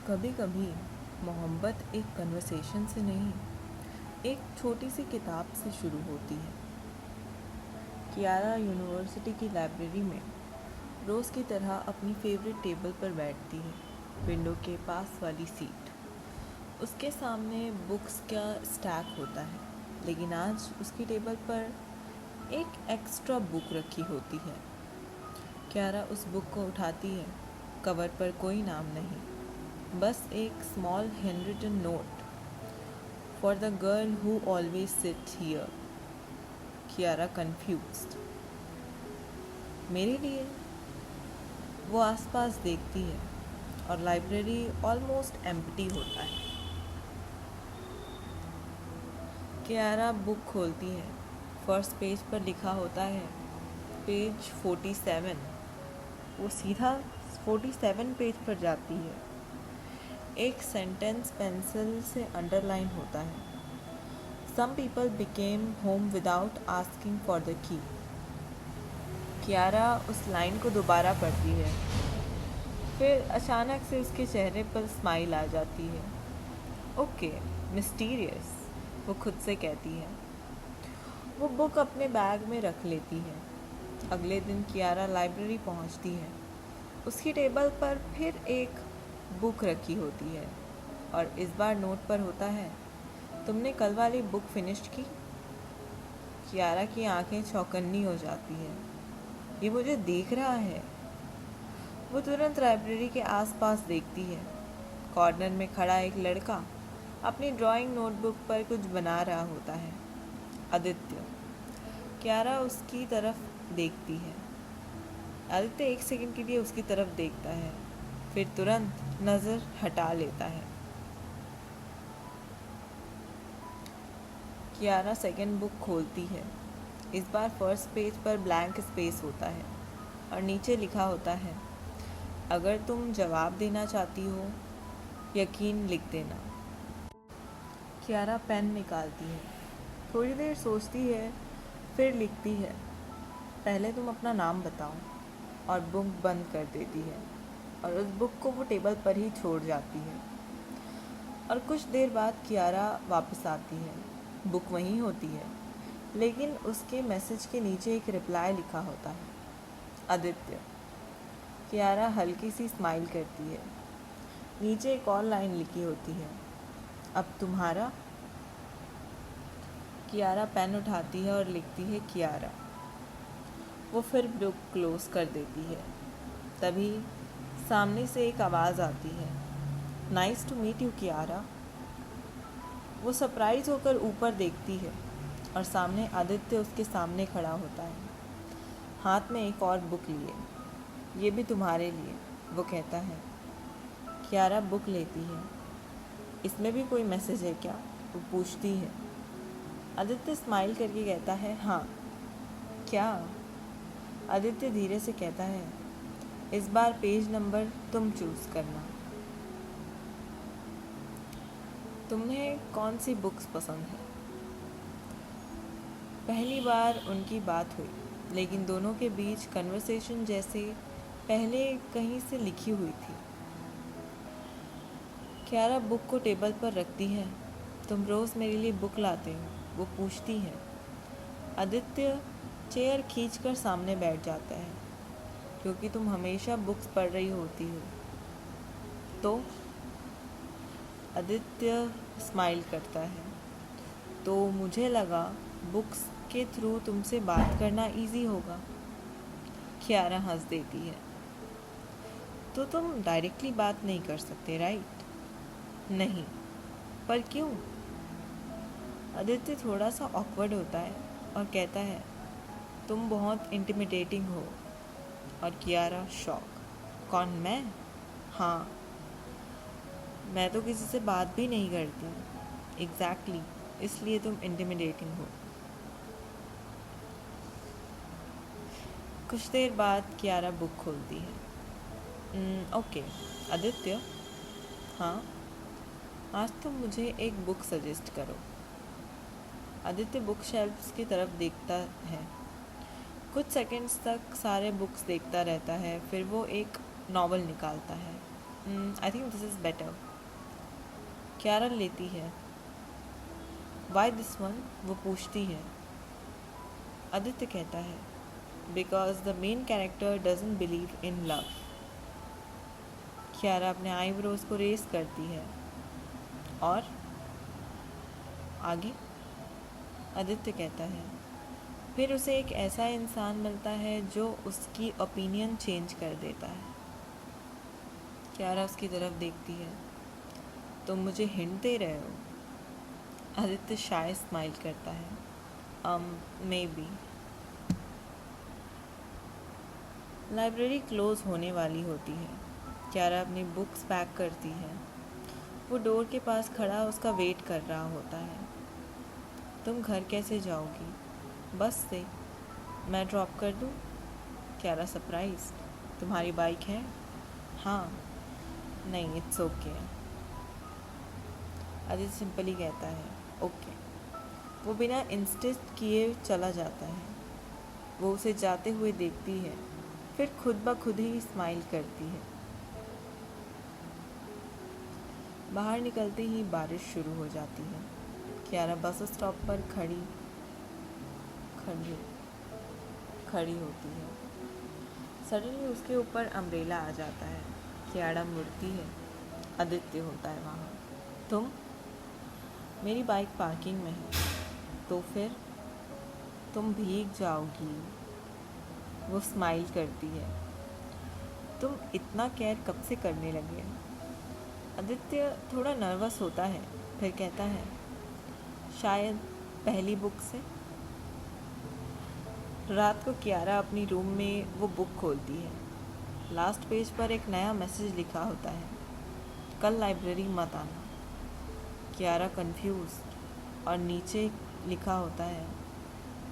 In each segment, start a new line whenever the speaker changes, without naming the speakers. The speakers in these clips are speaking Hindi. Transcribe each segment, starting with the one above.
कभी कभी मोहब्बत एक कन्वर्सेशन से नहीं, एक छोटी सी किताब से शुरू होती है। कियारा यूनिवर्सिटी की लाइब्रेरी में रोज़ की तरह अपनी फेवरेट टेबल पर बैठती है, विंडो के पास वाली सीट। उसके सामने बुक्स का स्टैक होता है, लेकिन आज उसकी टेबल पर एक एक्स्ट्रा बुक रखी होती है। कियारा उस बुक को उठाती है। कवर पर कोई नाम नहीं, बस एक small handwritten note, for the girl who always sit here. Kiara confused. मेरे लिए? वो आसपास देखती है और लाइब्रेरी ऑलमोस्ट एम्प्टी होता है। कियारा बुक खोलती है। फर्स्ट पेज पर लिखा होता है पेज 47। वो सीधा 47 पेज पर जाती है। एक सेंटेंस पेंसिल से अंडरलाइन होता है, some people became home without asking for the key. Kiara उस लाइन को दोबारा पढ़ती है, फिर अचानक से उसके चेहरे पर स्माइल आ जाती है। ओके, मिस्टीरियस, वो खुद से कहती है। वो बुक अपने बैग में रख लेती है। अगले दिन कियारा लाइब्रेरी पहुंचती है। उसकी टेबल पर फिर एक बुक रखी होती है और इस बार नोट पर होता है, तुमने कल वाली बुक फिनिश की? कियारा की आंखें चौकन्नी हो जाती है। ये मुझे देख रहा है। वो तुरंत लाइब्रेरी के आसपास देखती है। कॉर्नर में खड़ा एक लड़का अपनी ड्राइंग नोटबुक पर कुछ बना रहा होता है। आदित्य। कियारा उसकी तरफ देखती है। आदित्य एक सेकंड के लिए उसकी तरफ देखता है, फिर तुरंत नज़र हटा लेता है। कियारा सेकंड बुक खोलती है। इस बार फर्स्ट पेज पर ब्लैंक स्पेस होता है और नीचे लिखा होता है, अगर तुम जवाब देना चाहती हो, यकीन लिख देना। कियारा पेन निकालती है। थोड़ी देर सोचती है, फिर लिखती है, पहले तुम अपना नाम बताओ, और बुक बंद कर देती है और उस बुक को वो टेबल पर ही छोड़ जाती है। और कुछ देर बाद कियारा वापस आती है। बुक वहीं होती है, लेकिन उसके मैसेज के नीचे एक रिप्लाई लिखा होता है, आदित्य। कियारा हल्की सी स्माइल करती है। नीचे एक और लाइन लिखी होती है, अब तुम्हारा। कियारा पेन उठाती है और लिखती है कियारा। वो फिर बुक क्लोज कर देती है। तभी सामने से एक आवाज़ आती है, nice to meet you Kiara. वो सरप्राइज होकर ऊपर देखती है और सामने आदित्य उसके सामने खड़ा होता है, हाथ में एक और बुक लिए। ये भी तुम्हारे लिए, वो कहता है। कियारा बुक लेती है। इसमें भी कोई मैसेज है क्या? वो पूछती है। आदित्य स्माइल करके कहता है, हाँ। क्या? आदित्य धीरे से कहता है, इस बार पेज नंबर तुम चूज़ करना। तुम्हें कौन सी बुक्स पसंद है? पहली बार उनकी बात हुई, लेकिन दोनों के बीच कन्वर्सेशन जैसे पहले कहीं से लिखी हुई थी। कियारा बुक को टेबल पर रखती है। तुम रोज़ मेरे लिए बुक लाते हो? वो पूछती है। आदित्य चेयर खींचकर सामने बैठ जाता है, क्योंकि तुम हमेशा बुक्स पढ़ रही होती हो। तो आदित्य स्माइल करता है। तो मुझे लगा बुक्स के थ्रू तुमसे बात करना इजी होगा। कियारा हंस देती है। तो तुम डायरेक्टली बात नहीं कर सकते, राइट? नहीं। पर क्यों? आदित्य थोड़ा सा ऑकवर्ड होता है और कहता है, तुम बहुत इंटिमिडेटिंग हो। और कियारा शॉक, कौन, मैं? हाँ, मैं तो किसी से बात भी नहीं करती। एग्जैक्टली, इसलिए तुम इंटिमिडेटिंग हो। कुछ देर बाद कियारा बुक खोलती है। ओके आदित्य। हाँ? आज तुम मुझे एक बुक सजेस्ट करो। आदित्य बुक शेल्फ्स की तरफ देखता है। कुछ सेकंड्स तक सारे बुक्स देखता रहता है, फिर वो एक नॉवल निकालता है। I think this is better. Kiara लेती है। Why this one? वो पूछती है। आदित्य कहता है because the main character doesn't believe in love. Kiara अपने आईब्रोज को रेस करती है। और आगे? आदित्य कहता है फिर उसे एक ऐसा इंसान मिलता है जो उसकी ओपिनियन चेंज कर देता है। क्यारा उसकी तरफ देखती है। तुम मुझे हिंट दे रहे हो? आदित्य शायद स्माइल करता है। May be. लाइब्रेरी क्लोज होने वाली होती है। क्यारा अपनी बुक्स पैक करती है। वो डोर के पास खड़ा उसका वेट कर रहा होता है। तुम घर कैसे जाओगी? बस से। मैं ड्रॉप कर दूँ? क्यारा सरप्राइज। तुम्हारी बाइक है? हाँ। नहीं, इट्स ओके। आदित्य सिंपली कहता है ओके। वो बिना इंसिस्ट किए चला जाता है। वो उसे जाते हुए देखती है, फिर खुद ब खुद ही स्माइल करती है। बाहर निकलते ही बारिश शुरू हो जाती है। क्यारा बस स्टॉप पर खड़ी होती है। सडनली उसके ऊपर अम्ब्रेला आ जाता है। क्यारा मुड़ती है। आदित्य होता है वहाँ। तुम? मेरी बाइक पार्किंग में है। तो फिर? तुम भीग जाओगी। वो स्माइल करती है। तुम इतना केयर कब से करने लगे? आदित्य थोड़ा नर्वस होता है, फिर कहता है शायद पहली बुक से। रात को क्यारा अपनी रूम में वो बुक खोलती है। लास्ट पेज पर एक नया मैसेज लिखा होता है, कल लाइब्रेरी मत आना। क्यारा कंफ्यूज, और नीचे लिखा होता है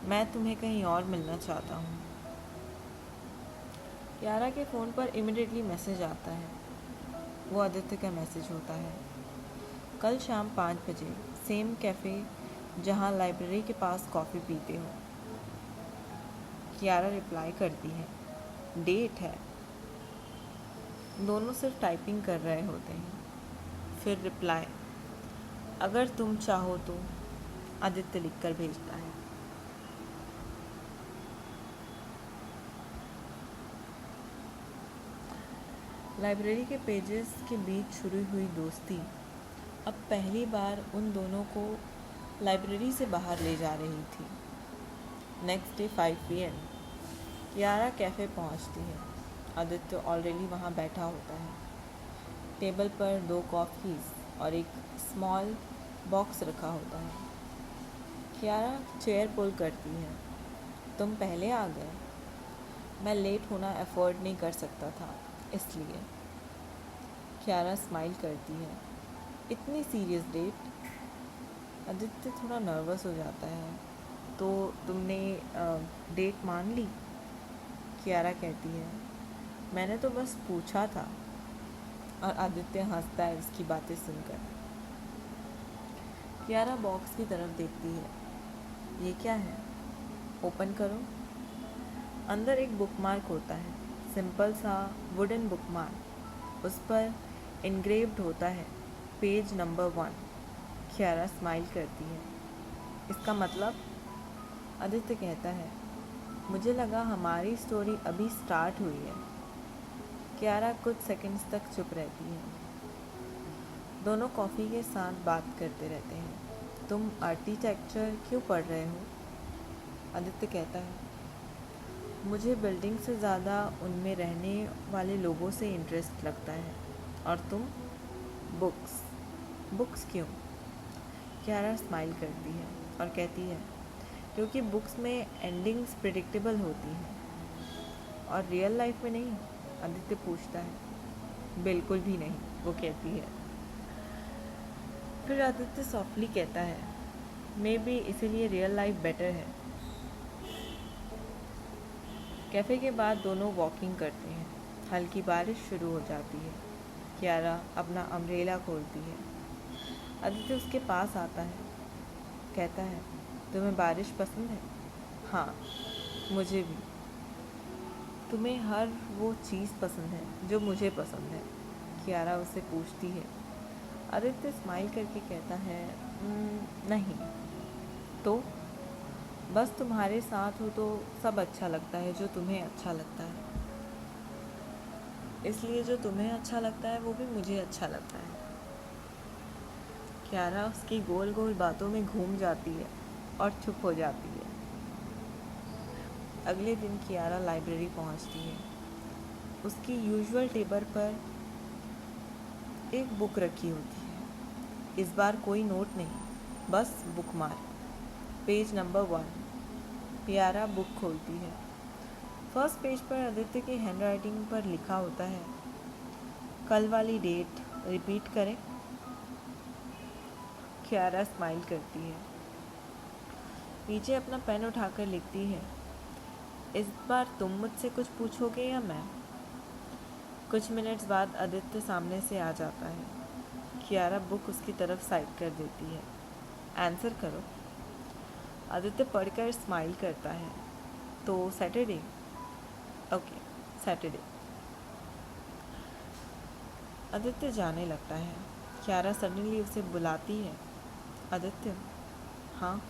मैं तुम्हें कहीं और मिलना चाहता हूँ। क्यारा के फ़ोन पर इमिडिएटली मैसेज आता है। वो आदित्य का मैसेज होता है, कल शाम 5 बजे सेम कैफ़े जहाँ लाइब्रेरी के पास कॉफ़ी पीते हो। क्यारा रिप्लाई करती है डेट है। दोनों सिर्फ टाइपिंग कर रहे होते हैं। फिर रिप्लाई अगर तुम चाहो तो। आदित्य लिखकर भेजता है। लाइब्रेरी के पेजेस के बीच शुरू हुई दोस्ती अब पहली बार उन दोनों को लाइब्रेरी से बाहर ले जा रही थी। नेक्स्ट डे 5 PM क्यारा कैफ़े पहुंचती है। आदित्य ऑलरेडी वहां बैठा होता है। टेबल पर 2 कॉफ़ीज़ और एक स्मॉल बॉक्स रखा होता है। क्यारा चेयर पुल करती है। तुम पहले आ गए। मैं लेट होना अफोर्ड नहीं कर सकता था, इसलिए। क्यारा स्माइल करती है। इतनी सीरियस डेट? आदित्य थोड़ा नर्वस हो जाता है। तो तुमने डेट मान ली? क्यारा कहती है मैंने तो बस पूछा था। और आदित्य हंसता है उसकी बातें सुनकर। क्यारा बॉक्स की तरफ देखती है। ये क्या है? ओपन करो। अंदर एक बुकमार्क होता है, सिंपल सा वुडन बुकमार्क। उस पर इनग्रेव्ड होता है पेज नंबर 1। क्यारा स्माइल करती है। इसका मतलब? आदित्य कहता है मुझे लगा हमारी स्टोरी अभी स्टार्ट हुई है। क्यारा कुछ सेकंड्स तक चुप रहती है। दोनों कॉफ़ी के साथ बात करते रहते हैं। तुम आर्किटेक्चर क्यों पढ़ रहे हो? आदित्य कहता है मुझे बिल्डिंग से ज़्यादा उनमें रहने वाले लोगों से इंटरेस्ट लगता है। और तुम? बुक्स। बुक्स क्यों? क्यारा स्माइल करती है और कहती है क्योंकि बुक्स में एंडिंग्स प्रिडिक्टेबल होती हैं। और रियल लाइफ में नहीं? आदित्य पूछता है। बिल्कुल भी नहीं, वो कहती है। फिर आदित्य सॉफ्टली कहता है मे बी इसीलिए रियल लाइफ बेटर है। कैफ़े के बाद दोनों वॉकिंग करते हैं। हल्की बारिश शुरू हो जाती है। क्यारा अपना अम्ब्रेला खोलती है। आदित्य उसके पास आता है, कहता है तुम्हें बारिश पसंद है? हाँ, मुझे भी। तुम्हें हर वो चीज़ पसंद है जो मुझे पसंद है। कियारा उसे पूछती है। आदित्य स्माइल करके कहता है, नहीं। तो बस तुम्हारे साथ हो तो सब अच्छा लगता है जो तुम्हें अच्छा लगता है, इसलिए जो तुम्हें अच्छा लगता है वो भी मुझे अच्छा लगता है। कियारा उसकी गोल गोल बातों में घूम जाती है और चुप हो जाती है। अगले दिन कियारा लाइब्रेरी पहुंचती है। उसकी यूजुअल टेबल पर एक बुक रखी होती है। इस बार कोई नोट नहीं, बस bookmark. Page number 1। Kiara book खोलती है। फर्स्ट पेज पर आदित्य की हैंडराइटिंग पर लिखा होता है, कल वाली डेट रिपीट करें। कियारा स्माइल करती है, नीचे अपना पेन उठाकर लिखती है, इस बार तुम मुझसे कुछ पूछोगे या मैं? कुछ मिनट्स बाद आदित्य सामने से आ जाता है। कियारा बुक उसकी तरफ साइड कर देती है। आंसर करो। आदित्य पढ़कर स्माइल करता है। तो सैटरडे? Okay, Saturday. आदित्य जाने लगता है। कियारा सडनली उसे बुलाती है। आदित्य। हाँ?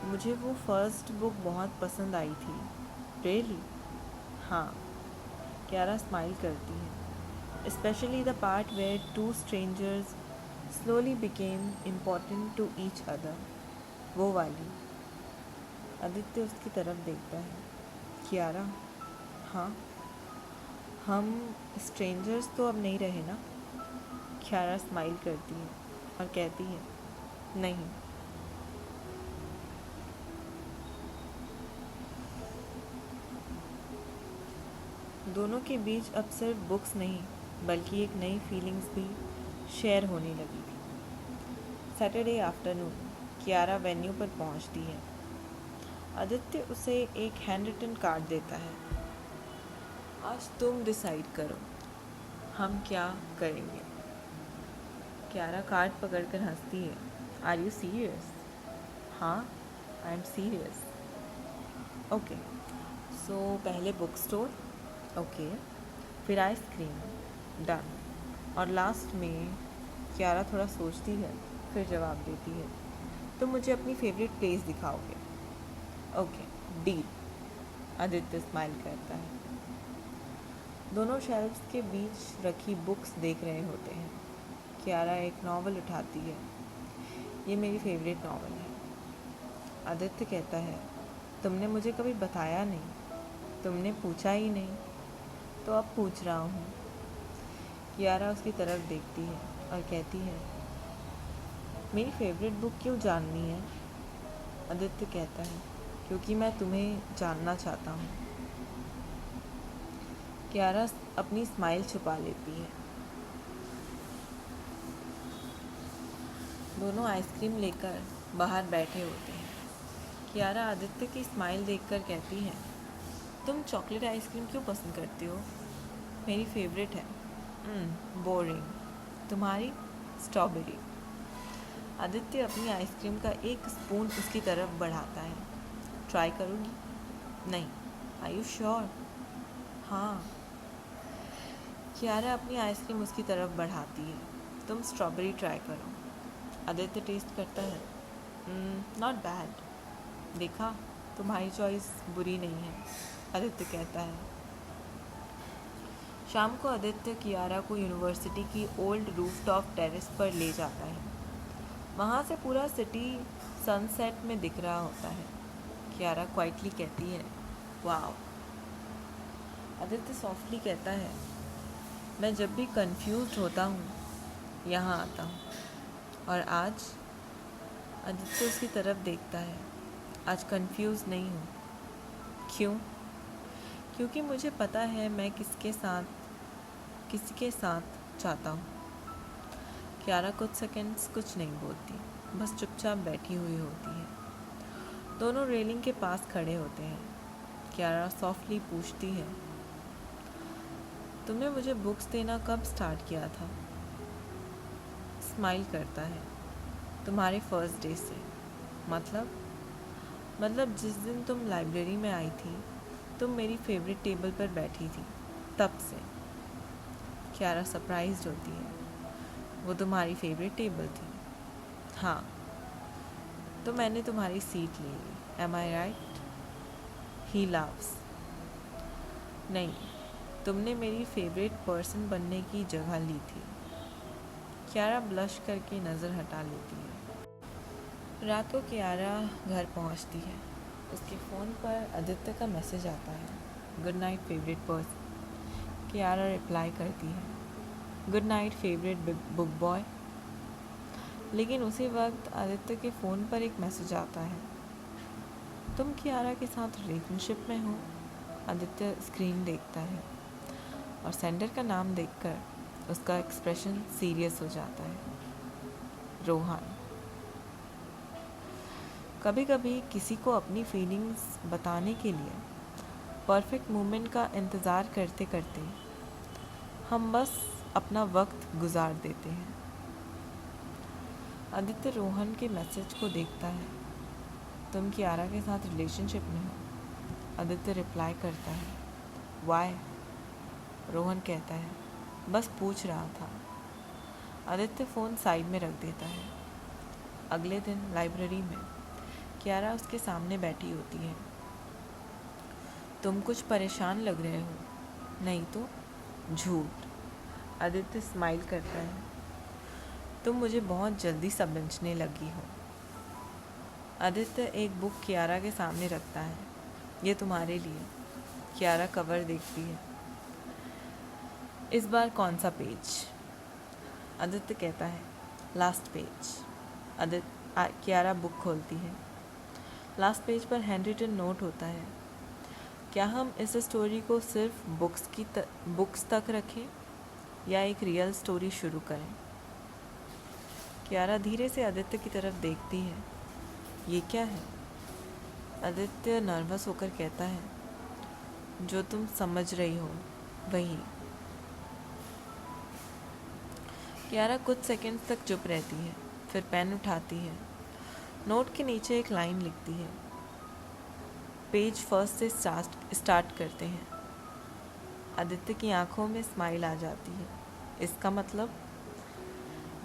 मुझे वो फर्स्ट बुक बहुत पसंद आई थी। रियली? हाँ। कियारा स्माइल करती है। Specially the part where two strangers slowly became important to each other, वो वाली। आदित्य उसकी तरफ देखता है। कियारा। हाँ? हम स्ट्रेंजर्स तो अब नहीं रहे ना? कियारा स्माइल करती है और कहती है, नहीं। दोनों के बीच अब सिर्फ बुक्स नहीं बल्कि एक नई फीलिंग्स भी शेयर होने लगी थी। सैटरडे आफ्टरनून कियारा वेन्यू पर पहुंचती है। आदित्य उसे एक हैंड रिटन कार्ड देता है। आज तुम डिसाइड करो हम क्या करेंगे। कियारा कार्ड पकड़कर हंसती है। Are you serious? हाँ, I am serious. Okay, so पहले बुक स्टोर। ओके, फिर आइसक्रीम। डन। और लास्ट में कियारा थोड़ा सोचती है, फिर जवाब देती है, तुम मुझे अपनी फेवरेट प्लेस दिखाओगे। Okay, deal. आदित्य स्माइल करता है। दोनों शेल्फ्स के बीच रखी बुक्स देख रहे होते हैं। कियारा एक नॉवल उठाती है। ये मेरी फेवरेट नॉवल है। आदित्य कहता है, तुमने मुझे कभी बताया नहीं, तुमने पूछा ही नहीं, तो अब पूछ रहा हूँ। कियारा उसकी तरफ देखती है और कहती है, मेरी फेवरेट बुक क्यों जाननी है? आदित्य कहता है, क्योंकि मैं तुम्हें जानना चाहता हूँ। कियारा अपनी स्माइल छुपा लेती है। दोनों आइसक्रीम लेकर बाहर बैठे होते हैं। कियारा आदित्य की स्माइल देखकर कहती है, तुम चॉकलेट आइसक्रीम क्यों पसंद करती हो? मेरी फेवरेट है। बोरिंग। तुम्हारी? स्ट्रॉबेरी। आदित्य अपनी आइसक्रीम का एक स्पून उसकी तरफ बढ़ाता है। ट्राई करोगी? नहीं। Are you sure? हाँ। कियारा अपनी आइसक्रीम उसकी तरफ बढ़ाती है। तुम स्ट्रॉबेरी ट्राई करो। आदित्य टेस्ट करता है। Not bad. देखा, तुम्हारी चॉइस बुरी नहीं है, आदित्य कहता है। शाम को आदित्य कियारा को यूनिवर्सिटी की ओल्ड रूफटॉप टेरेस पर ले जाता है। वहाँ से पूरा सिटी सनसेट में दिख रहा होता है। कियारा क्वाइटली कहती है, वाओ। आदित्य सॉफ्टली कहता है, मैं जब भी कंफ्यूज्ड होता हूँ यहाँ आता हूँ। और आज? आदित्य उसकी तरफ देखता है। आज कंफ्यूज नहीं हूँ। क्यों? क्योंकि मुझे पता है मैं किसके साथ चाहता हूँ। कियारा कुछ सेकंड्स कुछ नहीं बोलती, बस चुपचाप बैठी हुई होती है। दोनों रेलिंग के पास खड़े होते हैं। कियारा सॉफ्टली पूछती है, तुमने मुझे बुक्स देना कब स्टार्ट किया था? स्माइल करता है, तुम्हारे फर्स्ट डे से। मतलब जिस दिन तुम लाइब्रेरी में आई थी, तुम मेरी फेवरेट टेबल पर बैठी थी, तब से। कियारा सरप्राइज्ड होती है। वो तुम्हारी फेवरेट टेबल थी? हाँ, तो मैंने तुम्हारी सीट ले ली। एम आई राइट? ही लाव्स। नहीं, तुमने मेरी फेवरेट पर्सन बनने की जगह ली थी। कियारा ब्लश करके नज़र हटा लेती है। रात को कियारा घर पहुंचती है। उसके फ़ोन पर आदित्य का मैसेज आता है, good night favourite person. Kiara reply करती है, good night favourite book boy. लेकिन उसी वक्त आदित्य के फ़ोन पर एक मैसेज आता है, तुम कियारा के साथ रिलेशनशिप में हो। आदित्य स्क्रीन देखता है और सेंडर का नाम देखकर उसका एक्सप्रेशन सीरियस हो जाता है, रोहन। कभी कभी किसी को अपनी फीलिंग्स बताने के लिए परफेक्ट मोमेंट का इंतज़ार करते करते हम बस अपना वक्त गुजार देते हैं। आदित्य रोहन के मैसेज को देखता है, तुम कियारा के साथ रिलेशनशिप में हो। आदित्य रिप्लाई करता है, वाई? रोहन कहता है, बस पूछ रहा था। आदित्य फ़ोन साइड में रख देता है। अगले दिन लाइब्रेरी में कियारा उसके सामने बैठी होती है। तुम कुछ परेशान लग रहे हो। नहीं तो? झूठ। आदित्य स्माइल करता है, तुम मुझे बहुत जल्दी समझने लगी हो। आदित्य एक बुक कियारा के सामने रखता है, ये तुम्हारे लिए। कियारा कवर देखती है, इस बार कौन सा पेज? आदित्य कहता है, लास्ट पेज। कियारा बुक खोलती है। लास्ट पेज पर हैंड रिटन नोट होता है, क्या हम इस स्टोरी को सिर्फ बुक्स तक रखें या एक रियल स्टोरी शुरू करें? कियारा धीरे से आदित्य की तरफ देखती है, ये क्या है? आदित्य नर्वस होकर कहता है, जो तुम समझ रही हो वही। कियारा कुछ सेकंड्स तक चुप रहती है, फिर पेन उठाती है। नोट के नीचे एक लाइन लिखती है, पेज फर्स्ट से स्टार्ट करते हैं। आदित्य की आंखों में स्माइल आ जाती है। इसका मतलब?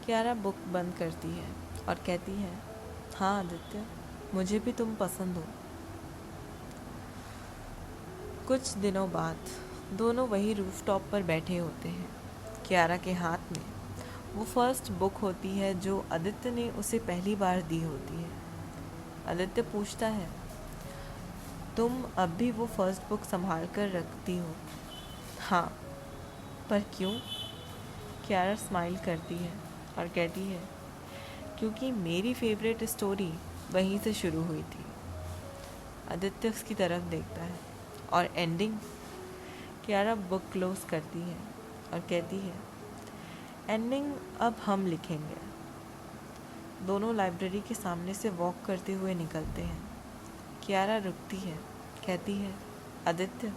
कियारा बुक बंद करती है और कहती है, हाँ आदित्य, मुझे भी तुम पसंद हो। कुछ दिनों बाद दोनों वही रूफटॉप पर बैठे होते हैं। कियारा के हाथ में वो फर्स्ट बुक होती है जो आदित्य ने उसे पहली बार दी होती है। आदित्य पूछता है, तुम अब भी वो फर्स्ट बुक संभाल कर रखती हो? हाँ। पर क्यों? कियारा स्माइल करती है और कहती है, क्योंकि मेरी फेवरेट स्टोरी वहीं से शुरू हुई थी। आदित्य उसकी तरफ देखता है, और एंडिंग? कियारा बुक क्लोज करती है और कहती है, एंडिंग अब हम लिखेंगे। दोनों लाइब्रेरी के सामने से वॉक करते हुए निकलते हैं। कियारा रुकती है, कहती है, आदित्य,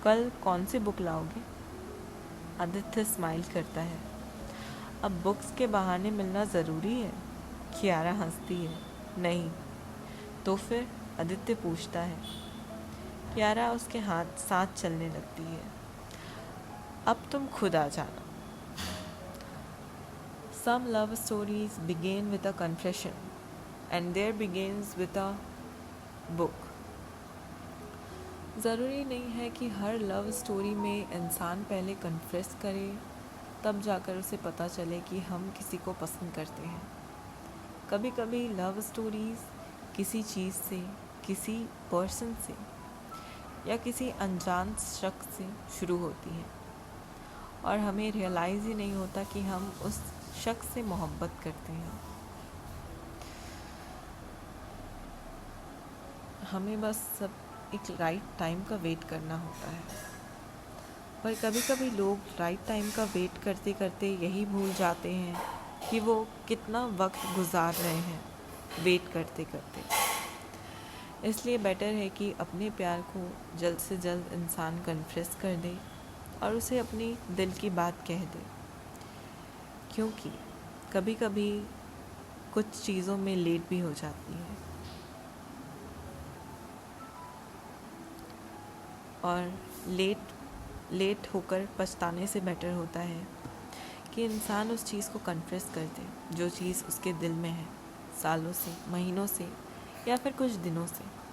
कल कौन सी बुक लाओगे? आदित्य स्माइल करता है, अब बुक्स के बहाने मिलना ज़रूरी है? कियारा हंसती है, नहीं। तो फिर? आदित्य पूछता है। कियारा उसके हाथ साथ चलने लगती है, अब तुम खुद आ जाना। Some love stories begin with a confession and there begins with a book. ज़रूरी नहीं है कि हर लव स्टोरी में इंसान पहले कन्फेस करे, तब जाकर उसे पता चले कि हम किसी को पसंद करते हैं। कभी कभी लव स्टोरीज़ किसी चीज़ से, किसी पर्सन से या किसी अनजान शख्स से शुरू होती हैं और हमें रियलाइज़ ही नहीं होता कि हम उस शख्स से मोहब्बत करते हैं। हमें बस सब एक राइट टाइम का वेट करना होता है। पर कभी कभी लोग राइट टाइम का वेट करते करते यही भूल जाते हैं कि वो कितना वक्त गुजार रहे हैं वेट करते करते। इसलिए बेटर है कि अपने प्यार को जल्द से जल्द इंसान कन्फेस कर दे और उसे अपनी दिल की बात कह दे, क्योंकि कभी कभी कुछ चीज़ों में लेट भी हो जाती है और लेट लेट होकर पछताने से बेटर होता है कि इंसान उस चीज़ को कन्फेस कर दे जो चीज़ उसके दिल में है, सालों से, महीनों से या फिर कुछ दिनों से।